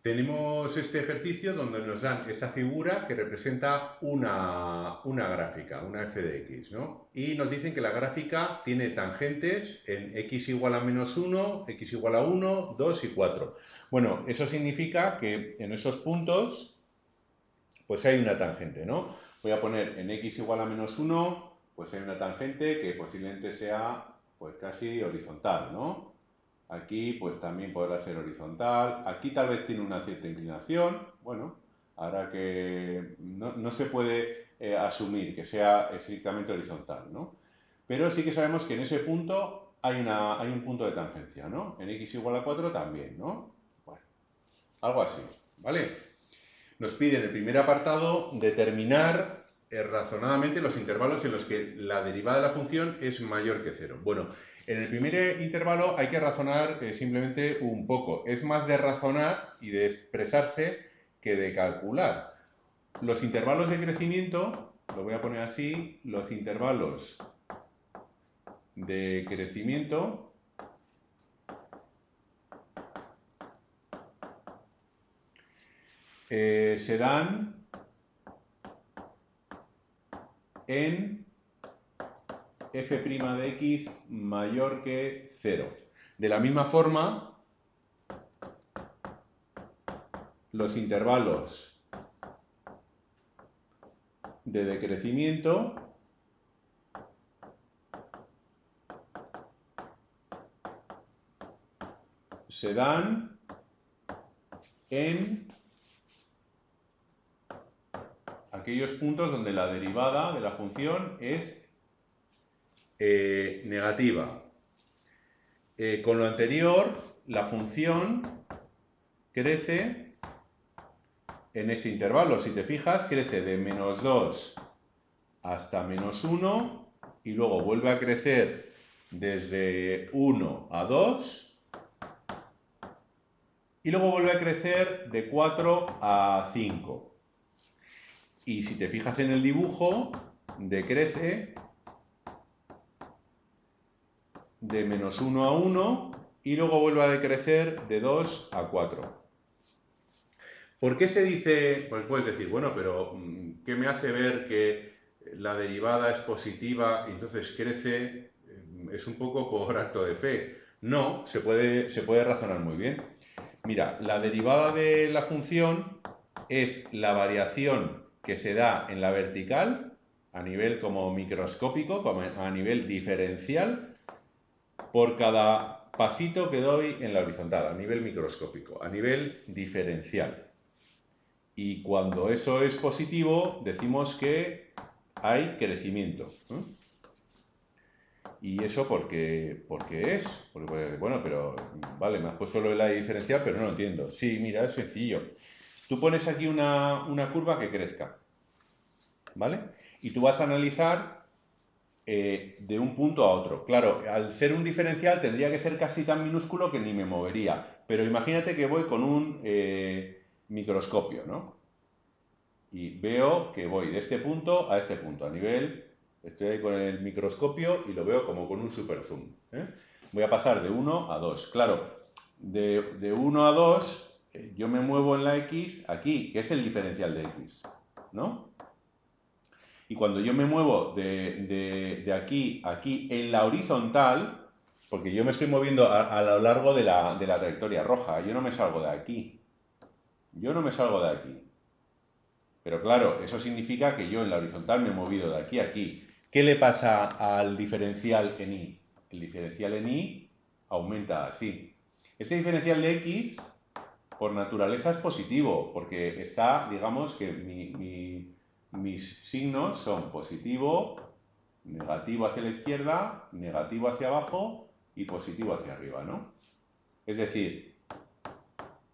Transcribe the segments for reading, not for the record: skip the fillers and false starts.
Tenemos este ejercicio donde nos dan esta figura que representa una gráfica, una f de x, ¿no? Y nos dicen que la gráfica tiene tangentes en x igual a menos 1, x igual a 1, 2 y 4. Bueno, eso significa que en esos puntos pues hay una tangente, ¿no? Voy a poner en x igual a menos 1, pues hay una tangente que posiblemente sea pues casi horizontal, ¿no? Aquí pues también podrá ser horizontal. Aquí tal vez tiene una cierta inclinación. Bueno, ahora que no se puede asumir que sea estrictamente horizontal, ¿no? Pero sí que sabemos que en ese punto hay un punto de tangencia, ¿no? En x igual a 4 también, ¿no? Bueno, algo así, ¿vale? Nos pide en el primer apartado determinar razonadamente los intervalos en los que la derivada de la función es mayor que cero. Bueno, en el primer intervalo hay que razonar simplemente un poco. Es más de razonar y de expresarse que de calcular. Los intervalos de crecimiento, lo voy a poner así, los intervalos de crecimiento se dan en f' de x mayor que 0. De la misma forma, los intervalos de decrecimiento se dan en aquellos puntos donde la derivada de la función es negativa. Con lo anterior, la función crece en ese intervalo. Si te fijas, crece de menos 2 hasta menos 1 y luego vuelve a crecer desde 1 a 2 y luego vuelve a crecer de 4 a 5. Y si te fijas en el dibujo, decrece de menos 1 a 1 y luego vuelve a decrecer de 2 a 4. ¿Por qué se dice? Pues puedes decir, bueno, pero ¿qué me hace ver que la derivada es positiva y entonces crece? Es un poco por acto de fe. No, se puede razonar muy bien. Mira, la derivada de la función es la variación que se da en la vertical a nivel como microscópico, como a nivel diferencial, por cada pasito que doy en la horizontal, a nivel microscópico, a nivel diferencial. Y cuando eso es positivo, decimos que hay crecimiento. ¿Y eso por qué es? Porque, bueno, pero vale, me has puesto lo de la diferencial, pero no lo entiendo. Sí, mira, es sencillo. Tú pones aquí una curva que crezca, ¿vale? Y tú vas a analizar de un punto a otro. Claro, al ser un diferencial tendría que ser casi tan minúsculo que ni me movería. Pero imagínate que voy con un microscopio, ¿no? Y veo que voy de este punto a este punto, a nivel, estoy ahí con el microscopio y lo veo como con un super zoom. Voy a pasar de 1 a 2. Claro, de 1 a 2 yo me muevo en la X aquí, que es el diferencial de X, ¿no? Y cuando yo me muevo de aquí a aquí en la horizontal, porque yo me estoy moviendo a lo largo de la trayectoria roja, yo no me salgo de aquí. Yo no me salgo de aquí. Pero claro, eso significa que yo en la horizontal me he movido de aquí a aquí. ¿Qué le pasa al diferencial en Y? El diferencial en Y aumenta así. Ese diferencial de X, por naturaleza, es positivo, porque está, digamos que mis signos son positivo, negativo hacia la izquierda, negativo hacia abajo y positivo hacia arriba, ¿no? Es decir,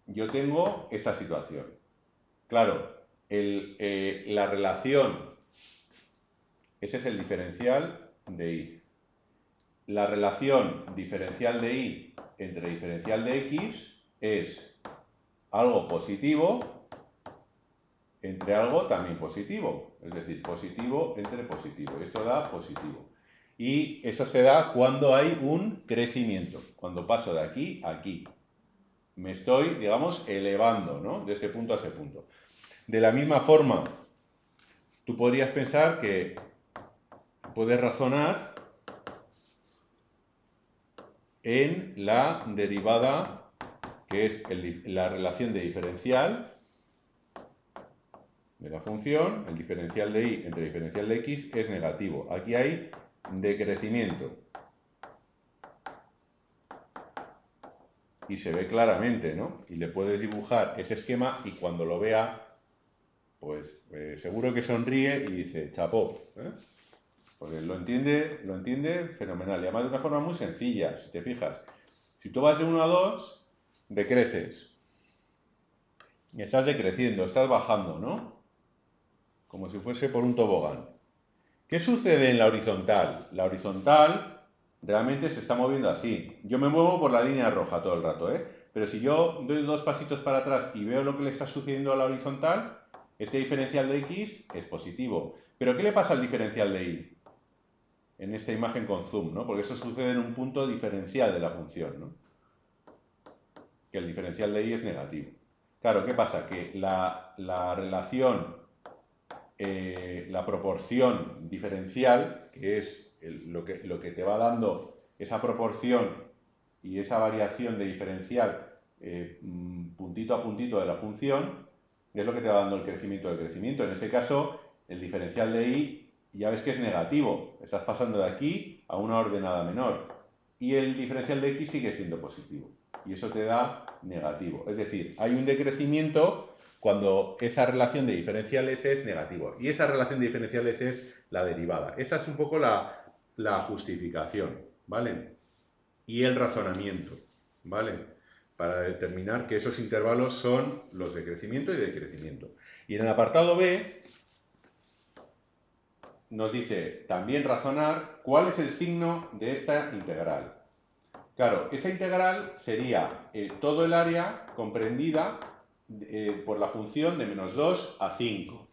yo tengo esa situación. Claro, la relación, ese es el diferencial de Y. La relación diferencial de Y entre diferencial de X es algo positivo entre algo también positivo. Es decir, positivo entre positivo. Esto da positivo. Y eso se da cuando hay un crecimiento, cuando paso de aquí a aquí. me estoy, digamos, elevando, ¿no? De ese punto a ese punto. De la misma forma, tú podrías pensar que puedes razonar en la derivada, que es la relación de diferencial de la función, el diferencial de y entre diferencial de x es negativo. Aquí hay decrecimiento. Y se ve claramente, ¿no? Y le puedes dibujar ese esquema y cuando lo vea, pues seguro que sonríe y dice, chapó, ¿eh? Porque lo entiende fenomenal. Y además de una forma muy sencilla, si te fijas. Si tú vas de 1 a 2, decreces. Y estás decreciendo, estás bajando, ¿no? Como si fuese por un tobogán. ¿Qué sucede en la horizontal? La horizontal realmente se está moviendo así. Yo me muevo por la línea roja todo el rato, ¿eh? Pero si yo doy 2 pasitos para atrás y veo lo que le está sucediendo a la horizontal, este diferencial de x es positivo. ¿Pero qué le pasa al diferencial de y? En esta imagen con zoom, ¿no? Porque eso sucede en un punto diferencial de la función, ¿no? Que el diferencial de y es negativo. Claro, ¿qué pasa? Que la relación, la proporción diferencial, que es lo que te va dando esa proporción y esa variación de diferencial puntito a puntito de la función, es lo que te va dando el crecimiento del crecimiento. En ese caso, el diferencial de y ya ves que es negativo. Estás pasando de aquí a una ordenada menor. Y el diferencial de x sigue siendo positivo. Y eso te da negativo. Es decir, hay un decrecimiento cuando esa relación de diferenciales es negativo. Y esa relación de diferenciales es la derivada. Esa es un poco la justificación, ¿vale? Y el razonamiento, ¿vale? Para determinar que esos intervalos son los de crecimiento y decrecimiento. Y en el apartado B nos dice también razonar cuál es el signo de esta integral. Claro, esa integral sería todo el área comprendida por la función de menos 2 a 5.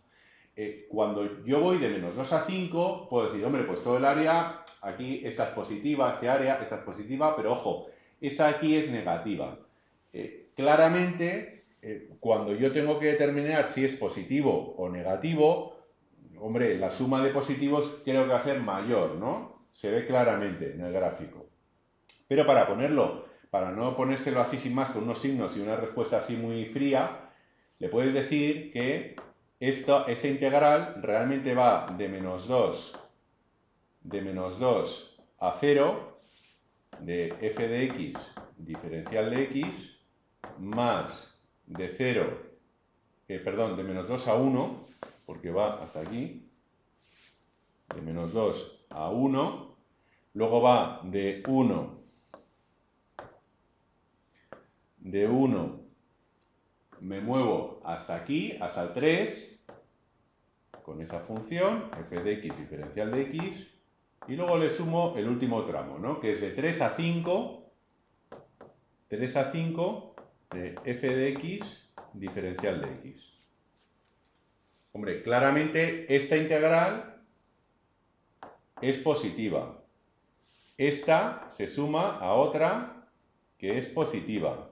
Cuando yo voy de menos 2 a 5, puedo decir, hombre, pues todo el área, aquí esta es positiva, este área, esta es positiva, pero ojo, esa aquí es negativa. Claramente, cuando yo tengo que determinar si es positivo o negativo, hombre, la suma de positivos creo que va a ser mayor, ¿no? Se ve claramente en el gráfico. Pero para no ponérselo así sin más, con unos signos y una respuesta así muy fría, le puedes decir que esta integral realmente va de menos 2 a 0, de f de x diferencial de x, más de 0, perdón, de menos 2 a 1, porque va hasta aquí, de menos 2 a 1, luego va de 1 me muevo hasta aquí, hasta el 3, con esa función, f de x diferencial de x, y luego le sumo el último tramo, ¿no? Que es de 3 a 5 de f de x diferencial de x. Hombre, claramente esta integral es positiva. Esta se suma a otra que es positiva.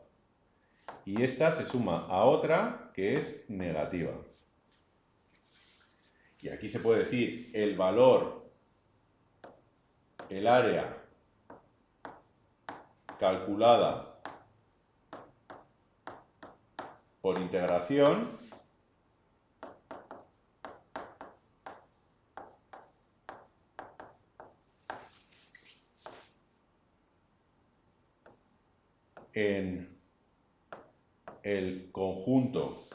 Y esta se suma a otra que es negativa. Y aquí se puede decir el valor, el área calculada por integración en el conjunto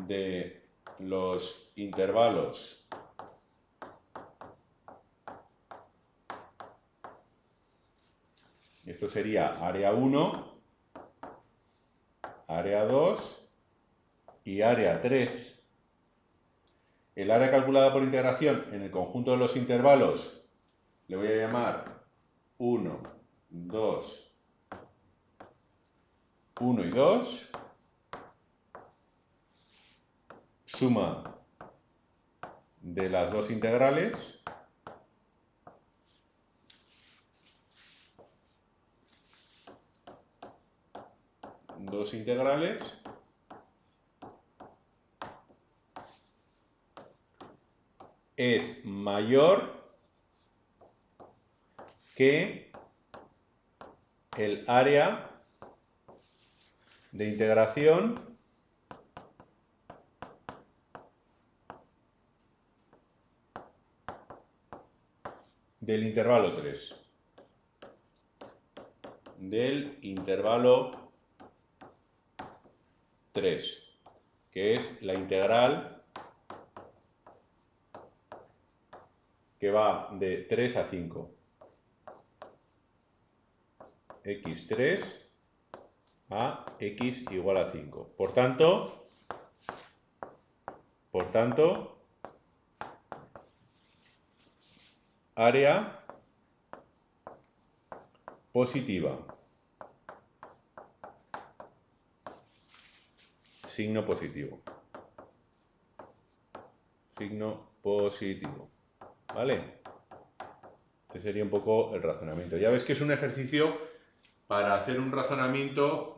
de los intervalos esto sería área 1, área 2 y área 3. El área calculada por integración en el conjunto de los intervalos le voy a llamar 1, 2, 1 y 2, suma de las dos integrales, dos integrales es mayor que el área de integración del intervalo 3. Del intervalo 3, que es la integral que va de 3 a 5. x3 a x igual a 5. Por tanto, área positiva. Signo positivo. Signo positivo. ¿Vale? Este sería un poco el razonamiento. Ya ves que es un ejercicio para hacer un razonamiento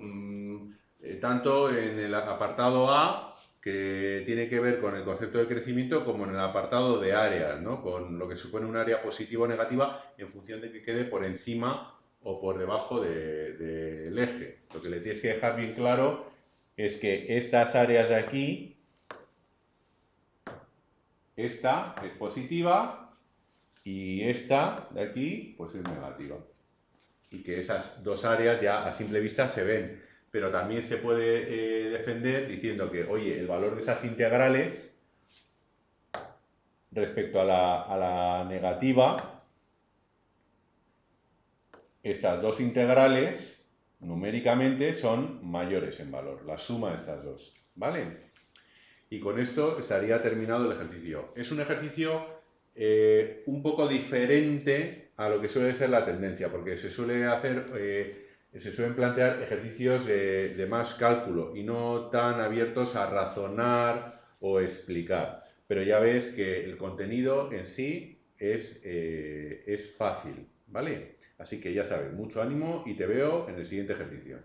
tanto en el apartado A, que tiene que ver con el concepto de crecimiento, como en el apartado de áreas, ¿no? Con lo que supone un área positiva o negativa en función de que quede por encima o por debajo del eje. Lo que le tienes que dejar bien claro es que estas áreas de aquí, esta es positiva y esta de aquí pues es negativa. Y que esas dos áreas ya a simple vista se ven, pero también se puede defender diciendo que, oye, el valor de esas integrales respecto a la negativa, estas dos integrales numéricamente son mayores en valor, la suma de estas dos, ¿vale? Y con esto estaría terminado el ejercicio. Es un ejercicio un poco diferente a lo que suele ser la tendencia, porque se suele hacer, se suelen plantear ejercicios de más cálculo y no tan abiertos a razonar o explicar. Pero ya ves que el contenido en sí es fácil, ¿vale? Así que ya sabes, mucho ánimo y te veo en el siguiente ejercicio.